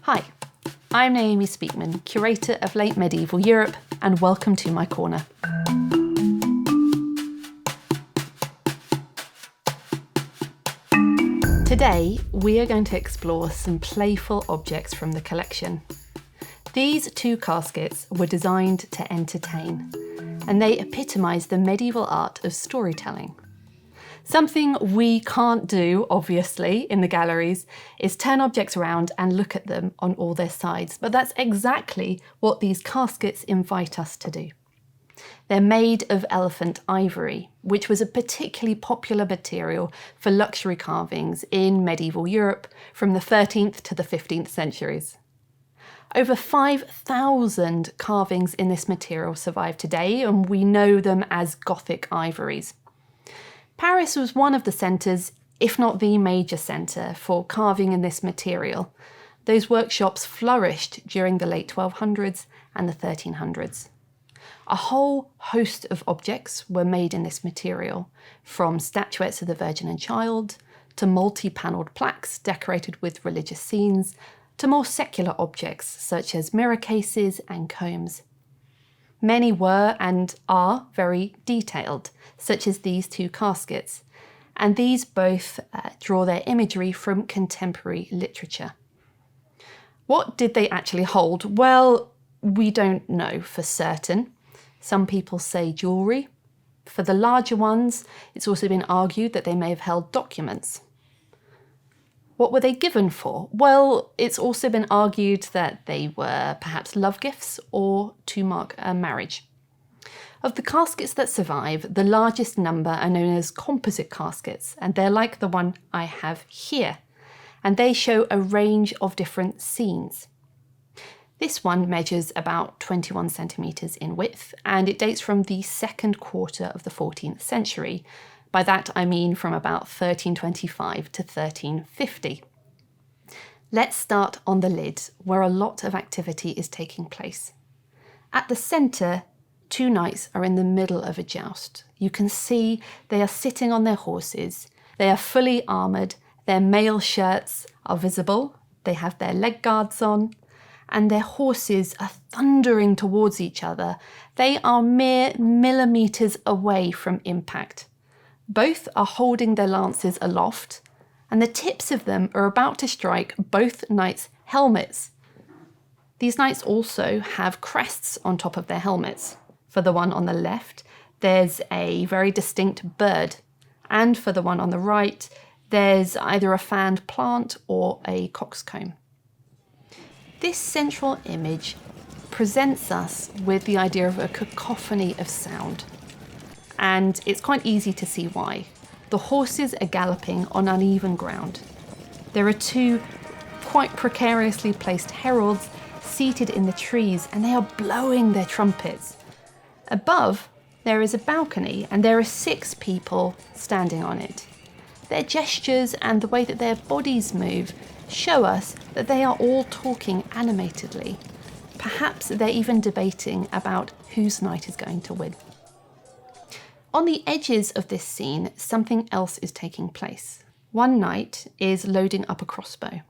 Hi, I'm Naomi Speakman, Curator of Late Medieval Europe, and welcome to my corner. Today, we are going to explore some playful objects from the collection. These two caskets were designed to entertain, and they epitomise the medieval art of storytelling. Something we can't do, obviously, in the galleries is turn objects around and look at them on all their sides, but that's exactly what these caskets invite us to do. They're made of elephant ivory, which was a particularly popular material for luxury carvings in medieval Europe from the 13th to the 15th centuries. Over 5,000 carvings in this material survive today, and we know them as Gothic Ivories. Paris was one of the centres, if not the major centre, for carving in this material. Those workshops flourished during the late 1200s and the 1300s. A whole host of objects were made in this material, from statuettes of the Virgin and Child, to multi-panelled plaques decorated with religious scenes, to more secular objects such as mirror cases and combs. Many were and are very detailed, such as these two caskets, and these both draw their imagery from contemporary literature. What did they actually hold? Well, we don't know for certain. Some people say jewellery. For the larger ones, it's also been argued that they may have held documents. What were they given for? Well, it's also been argued that they were perhaps love gifts or to mark a marriage. Of the caskets that survive, the largest number are known as composite caskets, and they're like the one I have here, and they show a range of different scenes. This one measures about 21 centimetres in width, and it dates from the second quarter of the 14th century. By that I mean from about 1325 to 1350. Let's start on the lid, where a lot of activity is taking place. At the centre, two knights are in the middle of a joust. You can see they are sitting on their horses. They are fully armoured, their mail shirts are visible, they have their leg guards on, and their horses are thundering towards each other. They are mere millimetres away from impact. Both are holding their lances aloft, and the tips of them are about to strike both knights' helmets. These knights also have crests on top of their helmets. For the one on the left, there's a very distinct bird, and for the one on the right, there's either a fanned plant or a coxcomb. This central image presents us with the idea of a cacophony of sound. And it's quite easy to see why. The horses are galloping on uneven ground. There are two quite precariously placed heralds seated in the trees, and they are blowing their trumpets. Above, there is a balcony, and there are 6 people standing on it. Their gestures and the way that their bodies move show us that they are all talking animatedly. Perhaps they're even debating about whose knight is going to win. On the edges of this scene, something else is taking place. One knight is loading up a crossbow.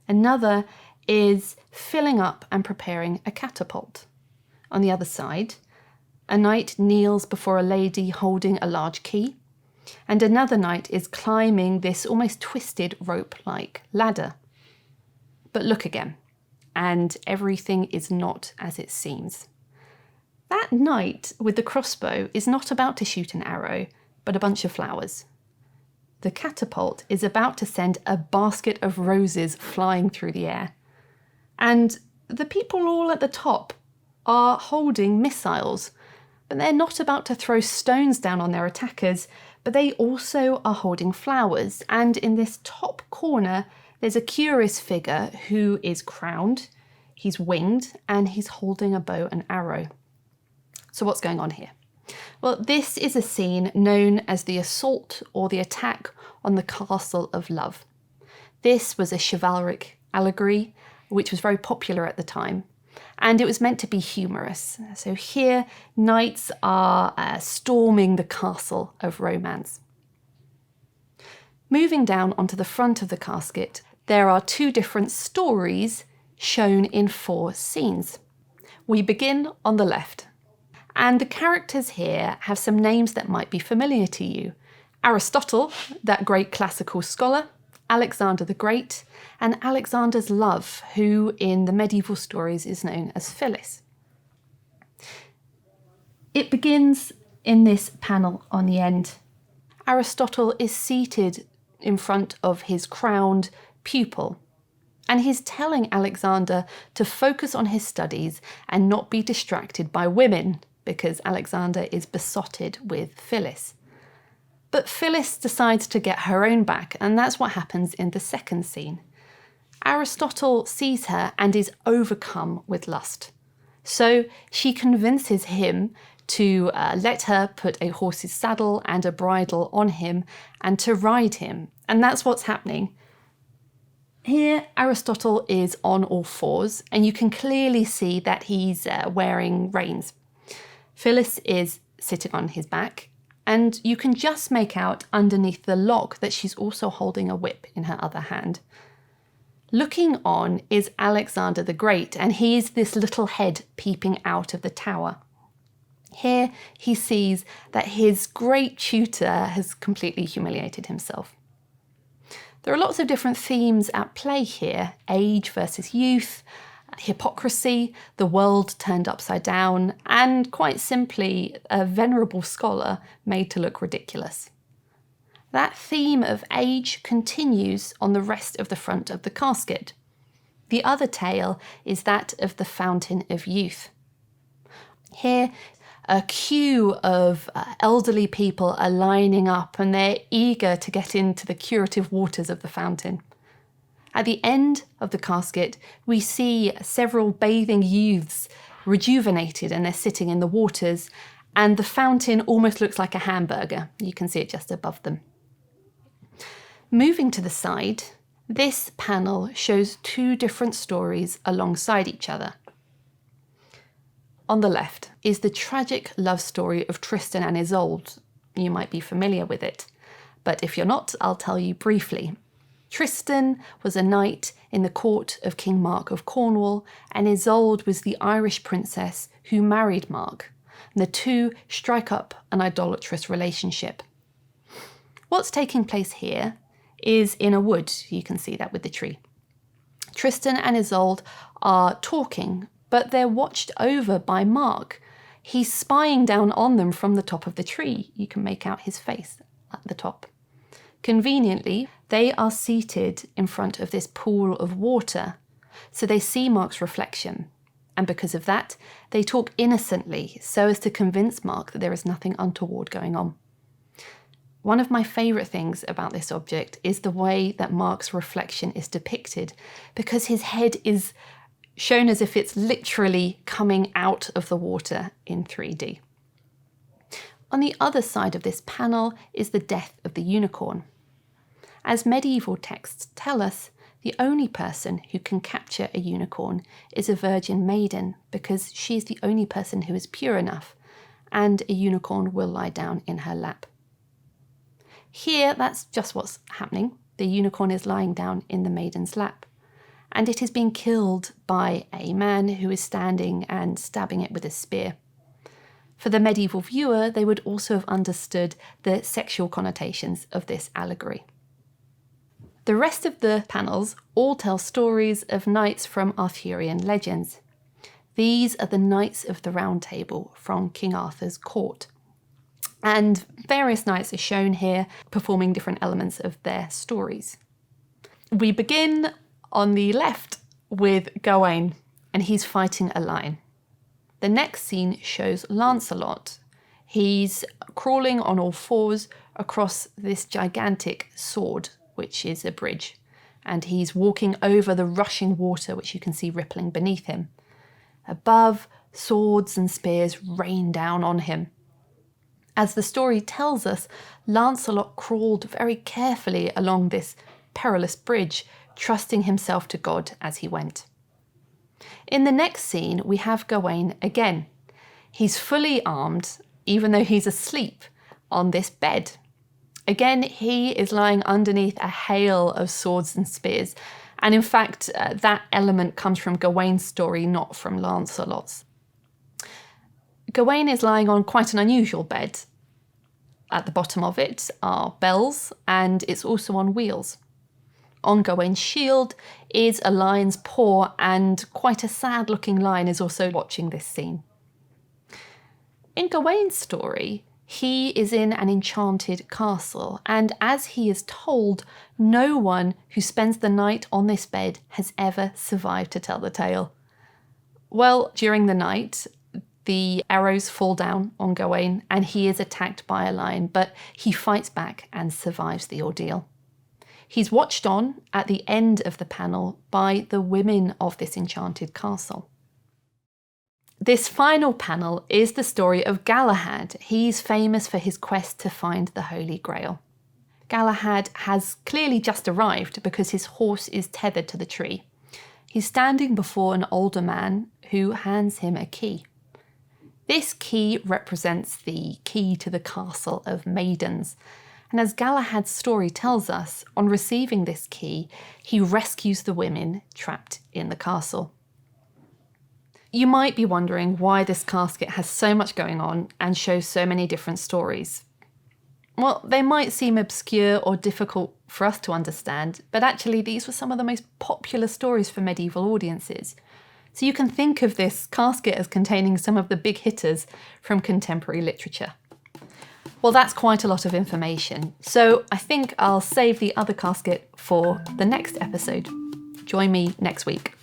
Another is filling up and preparing a catapult. On the other side, a knight kneels before a lady holding a large key, and another knight is climbing this almost twisted rope-like ladder. But look again, and everything is not as it seems. That knight with the crossbow is not about to shoot an arrow, but a bunch of flowers. The catapult is about to send a basket of roses flying through the air. And the people all at the top are holding missiles, but they're not about to throw stones down on their attackers, but they also are holding flowers. And in this top corner, there's a curious figure who is crowned, he's winged, and he's holding a bow and arrow. So what's going on here? Well, this is a scene known as the assault or the attack on the Castle of Love. This was a chivalric allegory, which was very popular at the time, and it was meant to be humorous. So here, knights are storming the castle of romance. Moving down onto the front of the casket, there are 2 different stories shown in 4 scenes. We begin on the left. And the characters here have some names that might be familiar to you. Aristotle, that great classical scholar, Alexander the Great, and Alexander's love, who in the medieval stories is known as Phyllis. It begins in this panel on the end. Aristotle is seated in front of his crowned pupil, and he's telling Alexander to focus on his studies and not be distracted by women, because Alexander is besotted with Phyllis. But Phyllis decides to get her own back, and that's what happens in the second scene. Aristotle sees her and is overcome with lust. So she convinces him to let her put a horse's saddle and a bridle on him and to ride him. And that's what's happening. Here, Aristotle is on all fours, and you can clearly see that he's wearing reins. Phyllis is sitting on his back, and you can just make out underneath the lock that she's also holding a whip in her other hand. Looking on is Alexander the Great, and he is this little head peeping out of the tower. Here he sees that his great tutor has completely humiliated himself. There are lots of different themes at play here: age versus youth, hypocrisy, the world turned upside down, and quite simply, a venerable scholar made to look ridiculous. That theme of age continues on the rest of the front of the casket. The other tale is that of the fountain of youth. Here, a queue of elderly people are lining up, and they're eager to get into the curative waters of the fountain. At the end of the casket, we see several bathing youths rejuvenated, and they're sitting in the waters, and the fountain almost looks like a hamburger. You can see it just above them. Moving to the side, this panel shows 2 different stories alongside each other. On the left is the tragic love story of Tristan and Isolde. You might be familiar with it, but if you're not, I'll tell you briefly. Tristan was a knight in the court of King Mark of Cornwall, and Isolde was the Irish princess who married Mark, and the 2 strike up an idolatrous relationship. What's taking place here is in a wood. You can see that with the tree. Tristan and Isolde are talking, but they're watched over by Mark. He's spying down on them from the top of the tree. You can make out his face at the top. Conveniently, they are seated in front of this pool of water, so they see Mark's reflection. And because of that, they talk innocently so as to convince Mark that there is nothing untoward going on. One of my favourite things about this object is the way that Mark's reflection is depicted, because his head is shown as if it's literally coming out of the water in 3D. On the other side of this panel is the death of the unicorn. As medieval texts tell us, the only person who can capture a unicorn is a virgin maiden, because she is the only person who is pure enough, and a unicorn will lie down in her lap. Here, that's just what's happening. The unicorn is lying down in the maiden's lap, and it is being killed by a man who is standing and stabbing it with a spear. For the medieval viewer, they would also have understood the sexual connotations of this allegory. The rest of the panels all tell stories of knights from Arthurian legends. These are the Knights of the Round Table from King Arthur's court. And various knights are shown here performing different elements of their stories. We begin on the left with Gawain, and he's fighting a lion. The next scene shows Lancelot. He's crawling on all fours across this gigantic sword, which is a bridge, and he's walking over the rushing water, which you can see rippling beneath him. Above, swords and spears rain down on him. As the story tells us, Lancelot crawled very carefully along this perilous bridge, trusting himself to God as he went. In the next scene, we have Gawain again. He's fully armed, even though he's asleep on this bed. Again, he is lying underneath a hail of swords and spears, And in fact, that element comes from Gawain's story, not from Lancelot's. Gawain is lying on quite an unusual bed. At the bottom of it are bells, and it's also on wheels. On Gawain's shield is a lion's paw, and quite a sad-looking lion is also watching this scene. In Gawain's story, he is in an enchanted castle, and as he is told, no one who spends the night on this bed has ever survived to tell the tale. Well, during the night, the arrows fall down on Gawain and he is attacked by a lion, but he fights back and survives the ordeal. He's watched on at the end of the panel by the women of this enchanted castle. This final panel is the story of Galahad. He's famous for his quest to find the Holy Grail. Galahad has clearly just arrived because his horse is tethered to the tree. He's standing before an older man who hands him a key. This key represents the key to the castle of maidens. And as Galahad's story tells us, on receiving this key, he rescues the women trapped in the castle. You might be wondering why this casket has so much going on and shows so many different stories. Well, they might seem obscure or difficult for us to understand, but actually these were some of the most popular stories for medieval audiences. So you can think of this casket as containing some of the big hitters from contemporary literature. Well, that's quite a lot of information, so I think I'll save the other casket for the next episode. Join me next week.